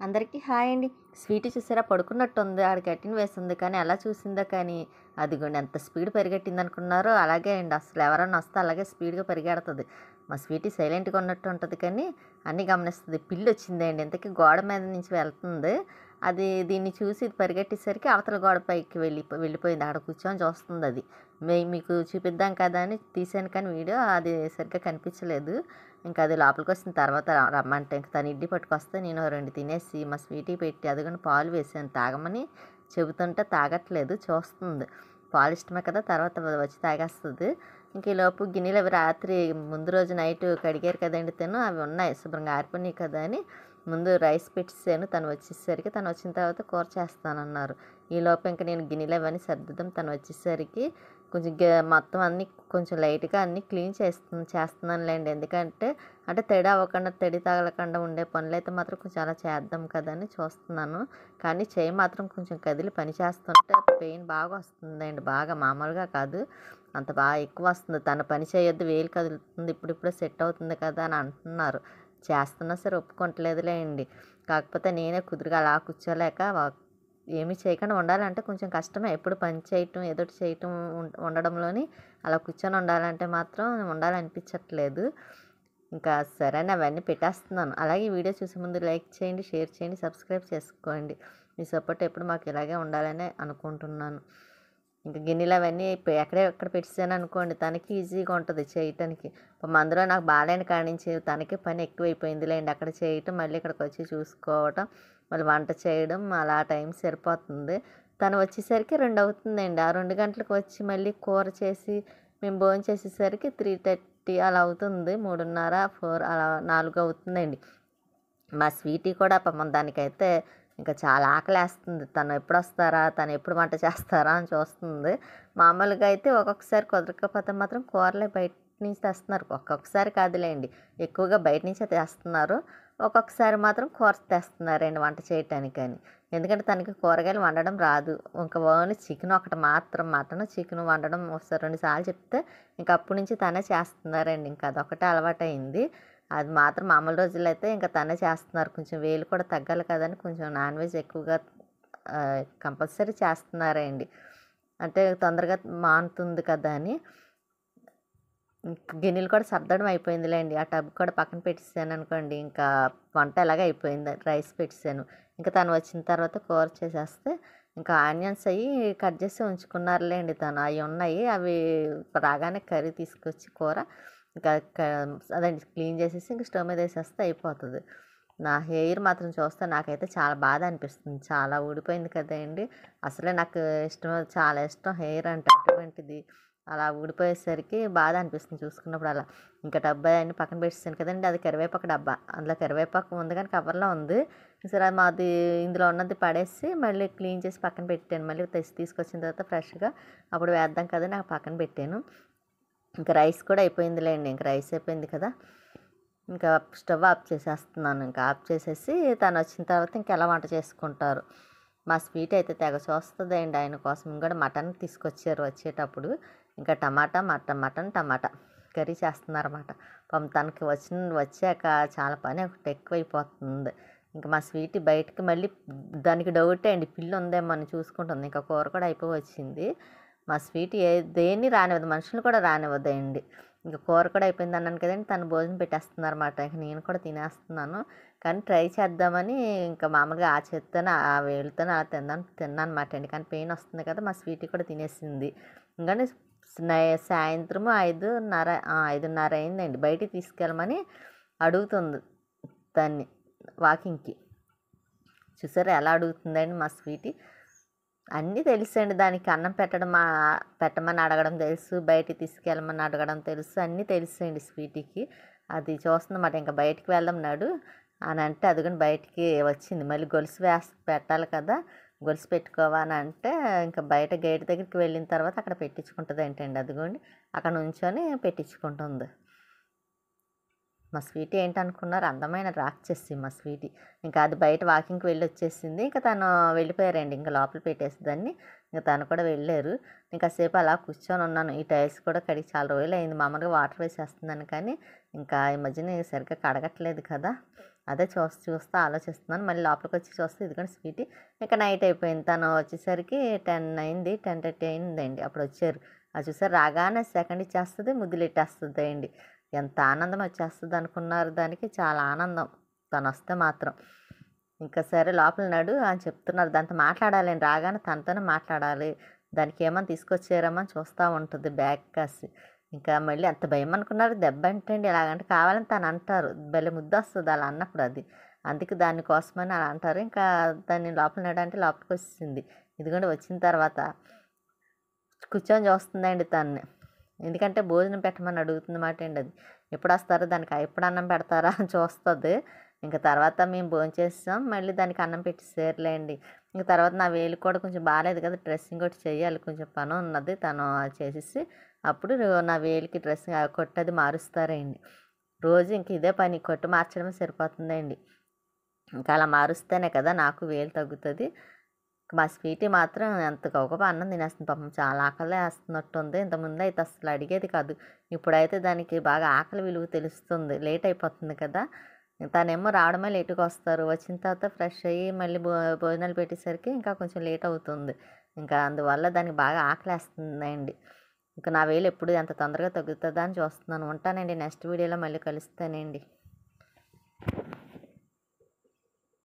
అందరికీ హాయ్ అండి. స్వీటీ చూసారా పడుకున్నట్టుంది. ఆడ కట్టిన వేసింది కానీ ఎలా చూసిందో కానీ అదిగోండి ఎంత స్పీడ్ పరిగెట్టింది అనుకున్నారో అలాగే అండి. అసలు ఎవరన్నా వస్తే అలాగే స్పీడ్గా పరిగెడుతుంది. మా స్వీటీ సైలెంట్గా ఉన్నట్టు ఉంటుంది కానీ అన్నీ గమనిస్తుంది. పిల్లి వచ్చిందండి, ఇంతకీ గోడ మీద నుంచి వెళ్తుంది. అది దీన్ని చూసి ఇది పరిగెట్టేసరికి అవతల గోడ పైకి వెళ్ళిపోయింది. ఆడ కూర్చొని చూస్తుంది. అది మీకు చూపిద్దాం కదా అని తీసాను కానీ వీడియో అది సరిగ్గా కనిపించలేదు. ఇంకా అది లోపలికి వచ్చిన తర్వాత రమ్మంటే ఇంక తను ఇడ్లీ పట్టుకొస్తే నేను 2 తినేసి మా స్వీటీకి పెట్టి అదిగోని పాలు వేసాను తాగమని చెబుతుంటే తాగట్లేదు, చూస్తుంది. పాలు ఇష్టమే కదా, తర్వాత వచ్చి తాగేస్తుంది. ఇంక ఈలోపు గిన్నెలు అవి రాత్రి ముందు రోజు నైట్ కడిగారు కదండి, అవి ఉన్నాయి శుభ్రంగా ఆరిపోయినాయి కదా అని ముందు రైస్ పెట్టేసాను. తను వచ్చేసరికి తను వచ్చిన తర్వాత కూర చేస్తానన్నారు. ఈలోపు ఇంక నేను గిన్నెలు అవన్నీ సర్దుదాం. తను వచ్చేసరికి కొంచెం మొత్తం అన్నీ కొంచెం లైట్గా అన్నీ క్లీన్ చేస్తున్నానులేండి. ఎందుకంటే అంటే తడి అవ్వకుండా తడి తగలకుండా ఉండే పనులు అయితే మాత్రం కొంచెం అలా చేద్దాం కదా అని చూస్తున్నాను. కానీ చేయి మాత్రం కొంచెం కదిలి పని చేస్తుంటే పెయిన్ బాగా వస్తుందండి. బాగా మామూలుగా కాదు, అంత బాగా ఎక్కువ వస్తుంది. తన పని చేయొద్దు, వేలు కదులుతుంది, ఇప్పుడిప్పుడే సెట్ అవుతుంది కదా అని అంటున్నారు. చేస్తున్నా సరే ఒప్పుకోవట్లేదులేండి. కాకపోతే నేనే కుదురుగా అలా కూర్చోలేక ఏమీ చేయకుండా ఉండాలంటే కొంచెం కష్టమే. ఎప్పుడు పని చేయటం ఏదోటి చేయటం ఉండడంలోని అలా కూర్చొని ఉండాలంటే మాత్రం ఉండాలనిపించట్లేదు. ఇంకా సరే అని అవన్నీ పెట్టేస్తున్నాను. అలాగే వీడియో చూసే ముందు లైక్ చేయండి, షేర్ చేయండి, సబ్స్క్రైబ్ చేసుకోండి. మీ సపోర్ట్ ఎప్పుడు మాకు ఇలాగే ఉండాలని అనుకుంటున్నాను. ఇంకా గిన్నెలు అవన్నీ ఎక్కడ పెట్టేసాను అనుకోండి, తనకి ఈజీగా ఉంటుంది చేయటానికి. అందులో నాకు బాగాలేని కాడి నుంచి తనకి పని ఎక్కువైపోయిందిలేండి. అక్కడ చేయటం మళ్ళీ ఇక్కడికి వచ్చి చూసుకోవటం మళ్ళీ వంట చేయడం అలా టైం సరిపోతుంది. తను వచ్చేసరికి 2 అవుతుందండి. ఆ 2 గంటలకు వచ్చి మళ్ళీ కూర చేసి మేము భోజనం చేసేసరికి 3:30 అలా అవుతుంది. 3:30, 4 అలా 4 అవుతుందండి. మా స్వీటీ కూడా పాపం దానికైతే ఇంకా చాలా ఆకలేస్తుంది. తను ఎప్పుడొస్తారా, తను ఎప్పుడు వంట చేస్తారా అని చూస్తుంది. మామూలుగా అయితే ఒక్కొక్కసారి కుదరకపోతే మాత్రం కూరలే బయట నుంచి తెస్తున్నారు. ఒక్కొక్కసారి కాదులేండి, ఎక్కువగా బయట నుంచే తెస్తున్నారు. ఒక్కొక్కసారి మాత్రం కూర తెస్తున్నారండి వంట చేయటానికని. ఎందుకంటే తనకి కూరగాయలు వండడం రాదు. ఇంకా ఓన్లీ చికెన్ ఒకటి మాత్రం, మటన్ చికెన్ వండడం ఒకసారి 2 సార్లు చెప్తే ఇంక అప్పటి నుంచి తనే చేస్తున్నారండి. ఇంకా అదొకటే అలవాటైంది. అది మాత్రం మామూలు రోజుల్లో అయితే ఇంకా తనే చేస్తున్నారు. కొంచెం వేలు కూడా తగ్గాలి కదని కొంచెం నాన్ వెజ్ ఎక్కువగా కంపల్సరీ చేస్తున్నారండి. అంటే తొందరగా మానుతుంది కదా అని. గిన్నెలు కూడా సర్దడం అయిపోయిందిలేండి. ఆ టబ్ కూడా పక్కన పెట్టేసాను అనుకోండి. ఇంకా వంట ఎలాగ అయిపోయింది, రైస్ పెట్టేసాను. ఇంకా తను వచ్చిన తర్వాత కూర చేసేస్తే ఇంకా ఆనియన్స్ అవి కట్ చేసి ఉంచుకున్నారులేండి తను. అవి ఉన్నాయి, అవి రాగానే కర్రీ తీసుకొచ్చి కూర ఇంకా అదండి క్లీన్ చేసేసి ఇంక స్టవ్ మీద వేసేస్తే అయిపోతుంది. నా హెయిర్ మాత్రం చూస్తే నాకైతే చాలా బాధ అనిపిస్తుంది. చాలా ఊడిపోయింది కదండి. అసలే నాకు చాలా ఇష్టం హెయిర్ అంటే, అటువంటిది అలా ఊడిపోయేసరికి బాధ అనిపిస్తుంది చూసుకున్నప్పుడు అలా. ఇంకా డబ్బా అన్నీ పక్కన పెట్టేసాను కదండి, అది కరివేపాకు డబ్బా. అందులో కరివేపాకు ఉంది కానీ కవర్లో ఉంది. సరే మాది ఇందులో ఉన్నది పడేసి మళ్ళీ క్లీన్ చేసి పక్కన పెట్టాను. మళ్ళీ తీసుకొచ్చిన తర్వాత ఫ్రెష్గా అప్పుడు వేద్దాం కదా నాకు పక్కన పెట్టాను. ఇంకా రైస్ కూడా అయిపోయిందిలేండి. ఇంక రైస్ అయిపోయింది కదా, ఇంకా స్టవ్ ఆఫ్ చేసేస్తున్నాను. ఇంకా ఆఫ్ చేసేసి తను వచ్చిన తర్వాత ఇంకెలా వంట చేసుకుంటారు. మా స్వీట్ అయితే తెగ చూస్తుందండి. ఆయన కోసం కూడా మటన్ తీసుకొచ్చారు వచ్చేటప్పుడు. ఇంకా మటన్ టమాటా కర్రీ చేస్తున్నారన్నమాట. తనకి వచ్చాక చాలా పని ఒకటి ఎక్కువైపోతుంది. ఇంకా మా స్వీట్ బయటకి మళ్ళీ దానికి డౌటే అండి, పిల్లి ఉందేమో అని చూసుకుంటుంది. ఇంకా కూర కూడా అయిపోయి వచ్చింది. మా స్వీట్ దేన్ని రానివ్వదు, మనుషులు కూడా రానివ్వదండి. ఇంకా కూర కూడా అయిపోయింది అన్నాను కదండి, తను భోజనం పెట్టేస్తున్నారన్నమాట. ఇంక నేను కూడా తినేస్తున్నాను. కానీ ట్రై చేద్దామని ఇంకా మామూలుగా ఆ చేత్తోనే ఆ వేలుతోనే అలా తిన్నాను అనమాట అండి. కానీ పెయిన్ వస్తుంది కదా, మా స్వీట్ కూడా తినేసింది. ఇంకా సాయంత్రము 5:30 అయిందండి. బయటికి తీసుకెళ్ళమని అడుగుతుంది దాన్ని వాకింగ్కి. చూసారా ఎలా అడుగుతుందండి మా స్వీటీ. అన్నీ తెలుసండి దానికి. అన్నం పెట్టమని అడగడం తెలుసు, బయటికి తీసుకెళ్ళమని అడగడం తెలుసు, అన్నీ తెలుసండి స్వీటీకి. అది చూస్తుందన్నమాట. ఇంకా బయటికి వెళ్దాం నడు అని అంటే అదిగోని బయటికి వచ్చింది. మళ్ళీ గొలుసు పెట్టాలి కదా, గొలుసు పెట్టుకోవా అని అంటే ఇంకా బయట గేట్ దగ్గరికి వెళ్ళిన తర్వాత అక్కడ పెట్టించుకుంటుంది ఏంటండి. అదిగోండి అక్కడ నుంచొని పెట్టించుకుంటుంది. మా స్వీటీ ఏంటనుకున్నారు, అందమైన రాక్షసి మా స్వీటీ. ఇంకా అది బయట వాకింగ్కి వెళ్ళి వచ్చేసింది. ఇంకా తను వెళ్ళిపోయారండి. ఇంకా లోపల పెట్టేసేదాన్ని. ఇంకా తను కూడా వెళ్ళారు. ఇంకాసేపు అలా కూర్చొని ఉన్నాను. ఈ టైల్స్ కూడా కడిగి చాలా రోజులు అయింది. మామూలుగా వాటర్ వేసేస్తున్నాను కానీ ఇంకా ఈ మధ్యన సరిగ్గా కడగట్లేదు కదా, అదే చూస్తూ ఆలోచిస్తున్నాను. మళ్ళీ లోపలికి వచ్చి చూస్తే ఇదిగోండి స్వీటీ ఇక నైట్ అయిపోయింది. తను వచ్చేసరికి 10 అయింది, 10:30 అయిందండి. అప్పుడు వచ్చారు. అది చూసారు రాగానే సెకండ్ ఇచ్చేస్తుంది, ముద్దులెట్టేస్తుందండి. ఎంత ఆనందం వచ్చేస్తుంది అనుకున్నారు దానికి, చాలా ఆనందం తను వస్తే మాత్రం. ఇంకా సరే లోపల నడు అని చెప్తున్నారు. దాంతో మాట్లాడాలండి, రాగానే తనతోనే మాట్లాడాలి. దానికి ఏమన్నా తీసుకొచ్చారమ్మా అని చూస్తూ ఉంటుంది బ్యాగ్ కాసి. ఇంకా మళ్ళీ అంత భయం అనుకున్నారు. దెబ్బ అంటే అండి ఎలాగంటే కావాలని తను అంటారు. భలే ముద్దొస్తుంది అలా అన్నప్పుడు అది. అందుకే దానికోసమని అలా అంటారు. ఇంకా దాన్ని లోపల నడు అంటే లోపలికి వచ్చేసింది. ఇదిగోండి వచ్చిన తర్వాత కూర్చొని చూస్తుందండి తనని. ఎందుకంటే భోజనం పెట్టమని అడుగుతుందన్నమాట అండి అది. ఎప్పుడొస్తారో దానికి ఎప్పుడు అన్నం పెడతారా అని చూస్తుంది. ఇంక తర్వాత మేము భోంచేసాం. మళ్ళీ దానికి అన్నం పెట్టేసారులేండి. ఇంక తర్వాత నా వేలు కూడా కొంచెం బాలేదు కదా! డ్రెస్సింగ్ ఒకటి చేయాలి. కొంచెం పని ఉన్నది. తను అది చేసేసి అప్పుడు నా వేలికి డ్రెస్సింగ్ కొట్టు అది మారుస్తారండి. రోజు ఇంక ఇదే పని, కొట్టు మార్చడమే సరిపోతుందండి. ఇంకా అలా మారుస్తేనే కదా నాకు వేలు తగ్గుతుంది. మా స్వీటీ మాత్రం ఎంత గబగబా అన్నం తినేస్తుంది. పాపం చాలా ఆకలేస్తున్నట్టుంది. ఇంతకుముందు అయితే అసలు అడిగేది కాదు. ఇప్పుడైతే దానికి బాగా ఆకలి విలువ తెలుస్తుంది. లేట్ అయిపోతుంది కదా! తనేమో రావడమే లేటుగా వస్తారు. వచ్చిన తర్వాత ఫ్రెష్ అయ్యి మళ్ళీ భోజనాలు పెట్టేసరికి ఇంకా కొంచెం లేట్ అవుతుంది. ఇంకా అందువల్ల దానికి బాగా ఆకలేస్తుందండి. ఇంకా నా వేలు ఎప్పుడు ఎంత తొందరగా తగ్గుతుందా అని చూస్తున్నాను. ఉంటానండి. నెక్స్ట్ వీడియోలో మళ్ళీ కలుస్తానండి.